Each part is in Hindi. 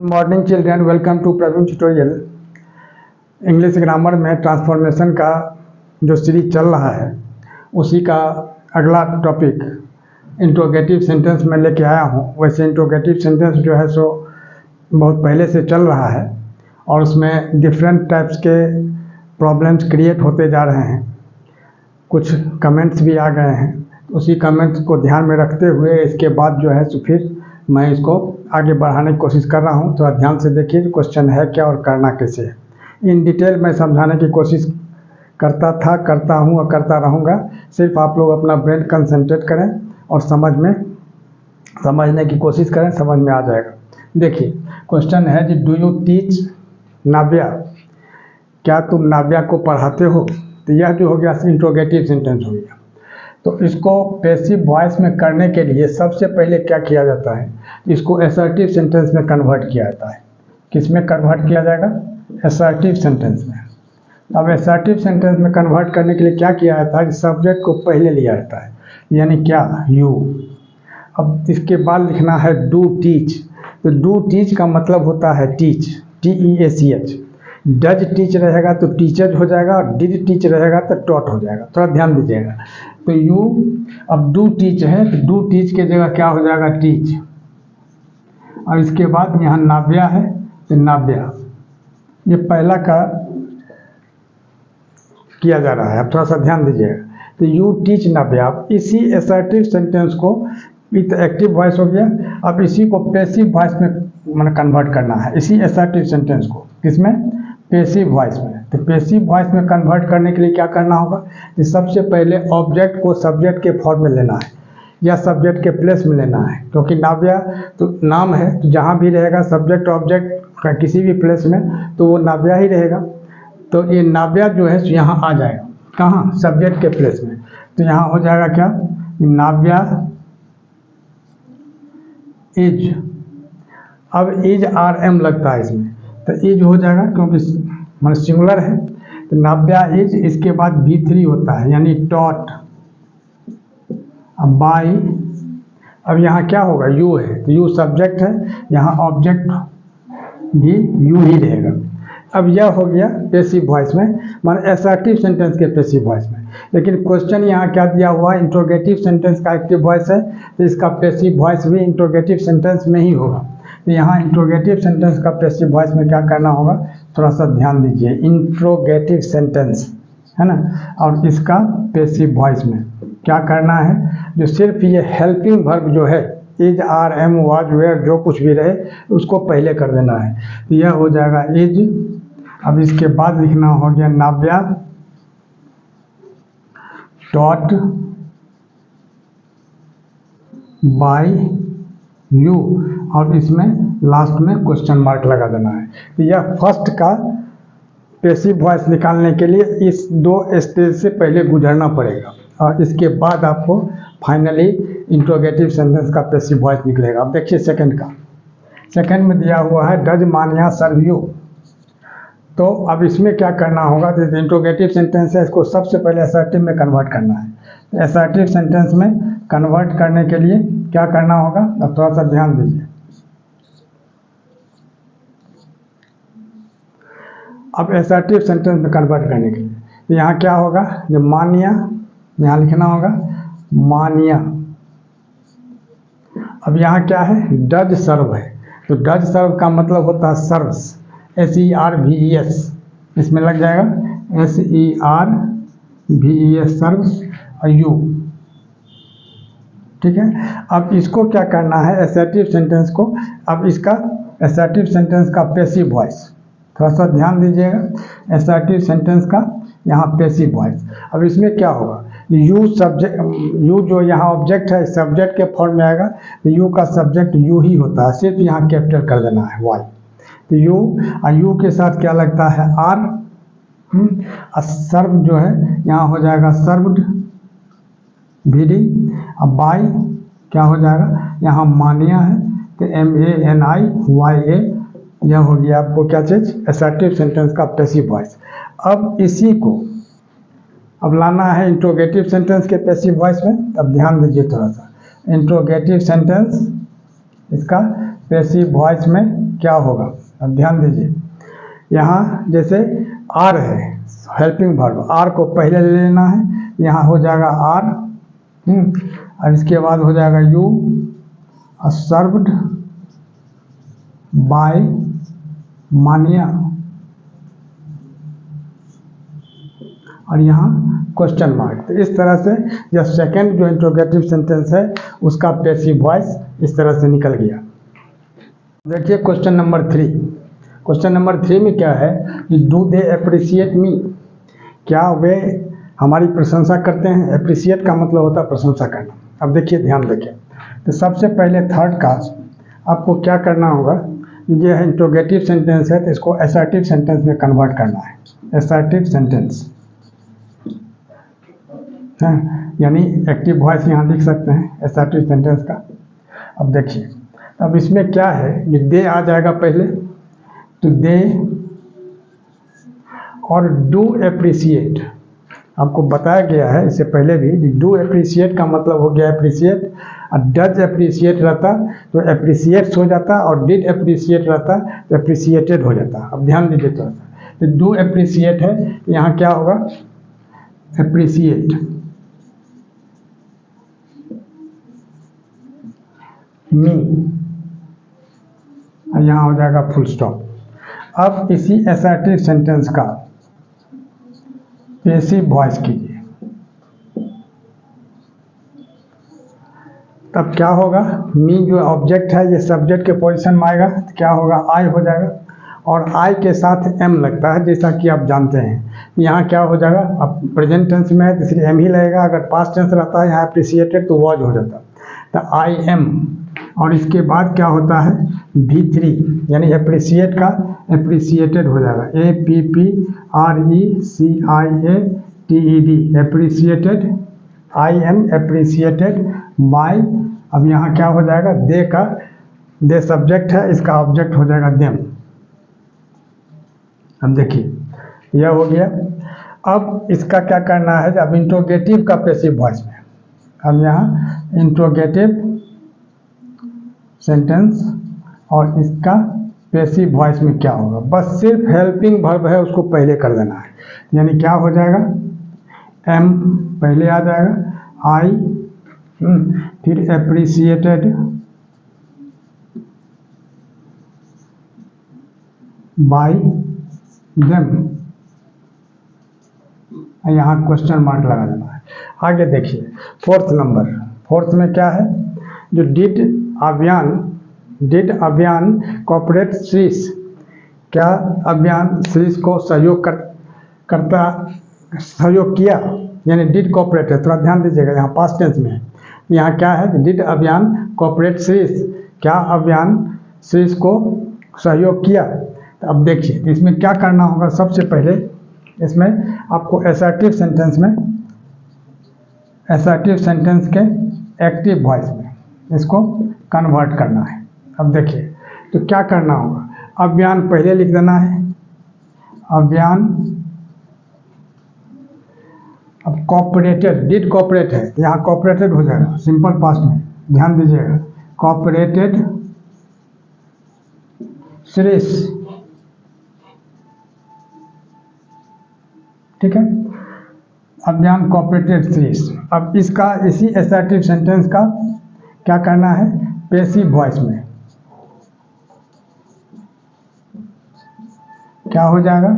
Morning children, welcome to Praveen tutorial. English grammar में ट्रांसफॉर्मेशन का जो सीरीज चल रहा है उसी का अगला टॉपिक इंट्रोगेटिव सेंटेंस में लेके आया हूँ। वैसे इंट्रोगेटिव सेंटेंस जो है सो बहुत पहले से चल रहा है और उसमें डिफरेंट टाइप्स के प्रॉब्लम्स क्रिएट होते जा रहे हैं। कुछ कमेंट्स भी आ गए हैं, उसी कमेंट्स को ध्यान में रखते हुए इसके बाद जो है सो फिर मैं इसको आगे बढ़ाने की कोशिश कर रहा हूँ। थोड़ा ध्यान से देखिए क्वेश्चन है क्या और करना कैसे है। इन डिटेल मैं समझाने की कोशिश करता हूँ और करता रहूँगा। सिर्फ आप लोग अपना ब्रेन कंसंट्रेट करें और समझने की कोशिश करें, समझ में आ जाएगा। देखिए क्वेश्चन है जी, डू यू टीच नाव्या, क्या तुम नाव्या को पढ़ाते हो। तो यह जो हो गया इंट्रोगेटिव सेंटेंस हो गया। तो इसको पैसिव वॉइस में करने के लिए सबसे पहले क्या किया जाता है, इसको असर्टिव सेंटेंस में कन्वर्ट किया जाता है। किस में कन्वर्ट किया जाएगा? असर्टिव सेंटेंस में। अब असर्टिव सेंटेंस में कन्वर्ट करने के लिए क्या किया जाता है, सब्जेक्ट को पहले लिया जाता है, यानी क्या, यू। अब इसके बाद लिखना है डू टीच। तो डू टीच का मतलब होता है टीच, TEACH। डज टीच रहेगा तो टीचर हो जाएगा, और डिड टीच रहेगा तो टॉट हो जाएगा। थोड़ा ध्यान दीजिएगा। तो यू, अब डू टीच है तो डू टीच के जगह क्या हो जाएगा, टीच। और इसके बाद यहाँ नाव्या है तो नाव्या, ये पहला का किया जा रहा है। अब थोड़ा सा ध्यान दीजिएगा। तो यू टीच नाव्या, इसी असर्टिव सेंटेंस को विथ एक्टिव वॉइस हो गया। अब इसी को पैसिव वॉइस में मतलब कन्वर्ट करना है, इसी असर्टिव सेंटेंस को। किसमें? पैसिव वॉइस में। तो पैसिव वॉइस में कन्वर्ट करने के लिए क्या करना होगा कि सबसे पहले ऑब्जेक्ट को सब्जेक्ट के फॉर्म में लेना है या सब्जेक्ट के प्लेस में लेना है, क्योंकि नाव्या तो नाम है, तो जहाँ भी रहेगा सब्जेक्ट ऑब्जेक्ट का किसी भी प्लेस में तो वो नाव्या ही रहेगा। तो ये नाव्या जो है यहाँ आ जाएगा, कहाँ? सब्जेक्ट के प्लेस में। तो यहाँ हो जाएगा क्या, नाव्या इज। अब इज RM लगता है इसमें, तो इज हो जाएगा क्योंकि मान सिंगुलर है। तो नाव्या इज, इसके बाद V3 होता है यानी टॉट। अब बाई, अब यहाँ क्या होगा, यू है तो यू सब्जेक्ट है, यहाँ ऑब्जेक्ट भी यू ही रहेगा। अब यह हो गया पैसिव वॉइस में, माने असर्टिव सेंटेंस के पैसिव वॉइस में। लेकिन क्वेश्चन यहाँ क्या दिया हुआ, इंट्रोगेटिव सेंटेंस का एक्टिव वॉइस है तो इसका पैसिव वॉइस भी इंट्रोगेटिव सेंटेंस में ही होगा। तो यहाँ इंट्रोगेटिव सेंटेंस का पैसिव वॉइस में क्या करना होगा, थोड़ा सा ध्यान दीजिए। इंट्रोगेटिव सेंटेंस है ना, और इसका पैसिव वॉइस में क्या करना है, जो सिर्फ ये हेल्पिंग वर्ब जो है इज, RM, वाज, वेयर, जो कुछ भी रहे उसको पहले कर देना है। तो यह हो जाएगा इज। अब इसके बाद लिखना हो गया नाव्या टॉट बाय यू, और इसमें लास्ट में क्वेश्चन मार्क लगा देना है। तो यह फर्स्ट का पैसिव वॉइस निकालने के लिए इस 2 स्टेज से पहले गुजरना पड़ेगा, और इसके बाद आपको फाइनली इंट्रोगेटिव सेंटेंस का पैसिव वॉइस निकलेगा। अब देखिए सेकंड का, सेकंड में दिया हुआ है डज मान्या सर्व यू। तो अब इसमें क्या करना होगा, तो इंट्रोगेटिव सेंटेंस है, इसको सबसे पहले असर्टिव में कन्वर्ट करना है। तो असर्टिव सेंटेंस में कन्वर्ट करने के लिए क्या करना होगा, अब थोड़ा सा ध्यान दीजिए। अब असर्टिव सेंटेंस में कन्वर्ट करने के लिए तो यहाँ क्या होगा, जो मान्या, यहाँ लिखना होगा मान्या। अब यहाँ क्या है, डज सर्व है, तो डज सर्व का मतलब होता है सर्व्स, SERVES, इसमें लग जाएगा SERVES सर्व्स और यू। ठीक है। अब इसको क्या करना है, असर्टिव सेंटेंस को, अब इसका असर्टिव सेंटेंस का पैसिव वॉइस, थोड़ा सा ध्यान दीजिएगा। असर्टिव सेंटेंस का यहाँ पैसिव वॉइस। अब इसमें क्या होगा, यू सब्जेक्ट, यू जो यहाँ ऑब्जेक्ट है सब्जेक्ट के फॉर्म में आएगा, तो यू का सब्जेक्ट यू ही होता है, सिर्फ यहाँ कैपिटल कर देना है वाई। तो यू, और यू के साथ क्या लगता है, R। और सर्व जो है यहाँ हो जाएगा सर्व्ड, VD। अब बाई क्या हो जाएगा, यहाँ मान्या है तो MANIYA, यह हो गया आपको क्या चीज, असर्टिव सेंटेंस का पैसिव वॉइस। अब इसी को अब लाना है इंट्रोगेटिव सेंटेंस के पैसिव वॉइस में। अब ध्यान दीजिए थोड़ा सा, इंट्रोगेटिव सेंटेंस इसका पैसिव वॉइस में क्या होगा। अब ध्यान दीजिए, यहाँ जैसे आर है हेल्पिंग वर्ब, आर को पहले ले लेना है, यहाँ हो जाएगा आर, और इसके बाद हो जाएगा यू सर्व्ड बाय मानिया, और यहाँ क्वेश्चन मार्क। तो इस तरह से यह सेकंड जो इंट्रोगेटिव सेंटेंस है उसका पैसिव वॉइस इस तरह से निकल गया। देखिए क्वेश्चन नंबर 3। क्वेश्चन नंबर 3 में क्या है कि डू दे अप्रिशिएट मी, क्या वे हमारी प्रशंसा करते हैं। अप्रिशिएट का मतलब होता है प्रशंसा करना। अब देखिए ध्यान रखिए, तो सबसे पहले थर्ड का आपको क्या करना होगा, ये है इंट्रोगेटिव सेंटेंस है तो इसको असर्टिव सेंटेंस में कन्वर्ट करना है। असर्टिव सेंटेंस है, यानी एक्टिव वॉइस यहाँ लिख सकते हैं असर्टिव सेंटेंस का। अब देखिए, अब इसमें क्या है, ये दे आ जाएगा पहले, तो दे और डू एप्रिशिएट आपको बताया गया है इससे पहले भी। डू एप्रिशिएट का मतलब हो गया एप्रिशिएट, और डज एप्रिशिएट रहता तो एप्रिशिएट्स हो जाता, और डिड एप्रिशिएट रहता तो एप्रिशिएटेड हो जाता। अब ध्यान दीजिए थोड़ा सा, तो डू एप्रिशिएट है, यहाँ क्या होगा एप्रिशिएट मी, और यहाँ हो जाएगा फुल स्टॉप। अब इसी असर्टिव सेंटेंस का पैसिव वॉइस कीजिए, तब क्या होगा, मी जो ऑब्जेक्ट है ये सब्जेक्ट के पोजीशन में आएगा, तो क्या होगा आई हो जाएगा, और आई के साथ एम लगता है जैसा कि आप जानते हैं। यहाँ क्या हो जाएगा, अब प्रेजेंट टेंस में है तो इसलिए एम ही लगेगा, अगर पास्ट टेंस रहता है यहाँ अप्रिशिएटेड तो वॉज हो जाता, तो आई एम, और इसके बाद क्या होता है V3, यानी एप्रिशिएट का एप्रिशिएटेड हो जाएगा APPRECIATED, appreciated, I am appreciated by. अब यहाँ क्या हो जाएगा, दे का, दे सब्जेक्ट है, इसका ऑब्जेक्ट हो जाएगा देम। अब देखिए यह हो गया। अब इसका क्या करना है, अब इंट्रोगेटिव का पैसिव वॉइस में, अब यहाँ इंट्रोगेटिव सेंटेंस और इसका पैसिव वॉइस में क्या होगा, बस सिर्फ हेल्पिंग वर्ब है उसको पहले कर देना है, यानी क्या हो जाएगा एम पहले आ जाएगा, आई फिर एप्रिशिएटेड बाय देम, यहाँ क्वेश्चन मार्क लगा देना है। आगे देखिए फोर्थ नंबर, फोर्थ में क्या है, जो डिड अभियान कॉर्पोरेट श्रीस, क्या अभियान श्रीस को सहयोग किया, यानी डिड कॉर्पोरेट है, थोड़ा ध्यान दीजिएगा यहाँ पास्ट टेंस में है। यहाँ क्या है, डिड अभियान कॉर्पोरेट श्रीस, क्या अभियान श्रीस को सहयोग किया। तो अब देखिए इसमें क्या करना होगा, सबसे पहले इसमें आपको असर्टिव सेंटेंस में, असर्टिव सेंटेंस के एक्टिव वॉइस में इसको कन्वर्ट करना है। अब देखिए तो क्या करना होगा, अभियान पहले लिख देना है, अभियान, अब कॉर्पोरेटेड, डिड कॉर्पोरेट है तो यहाँ कॉर्पोरेटेड हो जाएगा सिंपल पास्ट में, ध्यान दीजिएगा कॉर्पोरेटेड श्रीस, ठीक है, अभियान कॉर्पोरेटेड श्रीस। अब इसका इसी असर्टिव सेंटेंस का क्या करना है, पैसिव वॉइस में क्या हो जाएगा,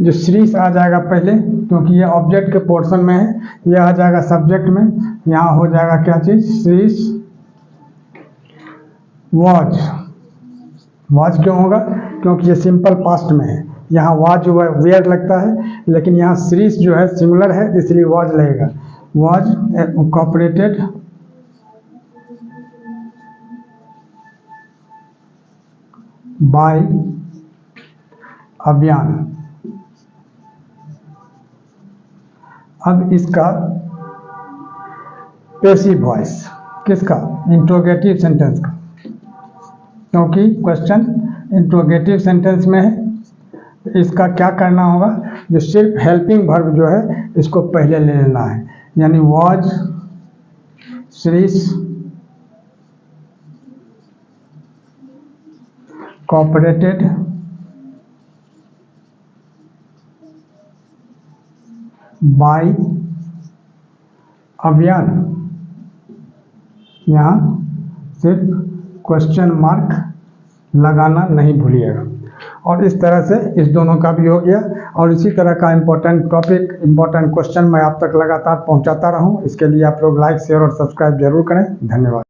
जो श्रीस आ जाएगा पहले क्योंकि ये ऑब्जेक्ट के पोर्शन में है, यह आ जाएगा सब्जेक्ट में, यहाँ हो जाएगा क्या चीज श्रीस वॉज। वॉज क्यों होगा, क्योंकि ये सिंपल पास्ट में है, यहाँ वॉज वेयर लगता है, लेकिन यहाँ श्रीस जो है सिंगुलर है इसलिए वॉज लगेगा। वॉज कॉर्पोरेटेड बाय अभियान। अब इसका पैसिव वॉइस किसका, इंट्रोगेटिव सेंटेंस का, क्योंकि क्वेश्चन इंट्रोगेटिव सेंटेंस में है, तो इसका क्या करना होगा, जो सिर्फ हेल्पिंग वर्ब जो है इसको पहले ले लेना है, यानी वॉज श्रीस कोऑपरेटेड बाय अभियान, यहाँ सिर्फ क्वेश्चन मार्क लगाना नहीं भूलिएगा। और इस तरह से इस दोनों का भी हो गया। और इसी तरह का इम्पोर्टेंट टॉपिक, इम्पोर्टेंट क्वेश्चन मैं आप तक लगातार पहुंचाता रहूं। इसके लिए आप लोग लाइक, शेयर और सब्सक्राइब जरूर करें। धन्यवाद।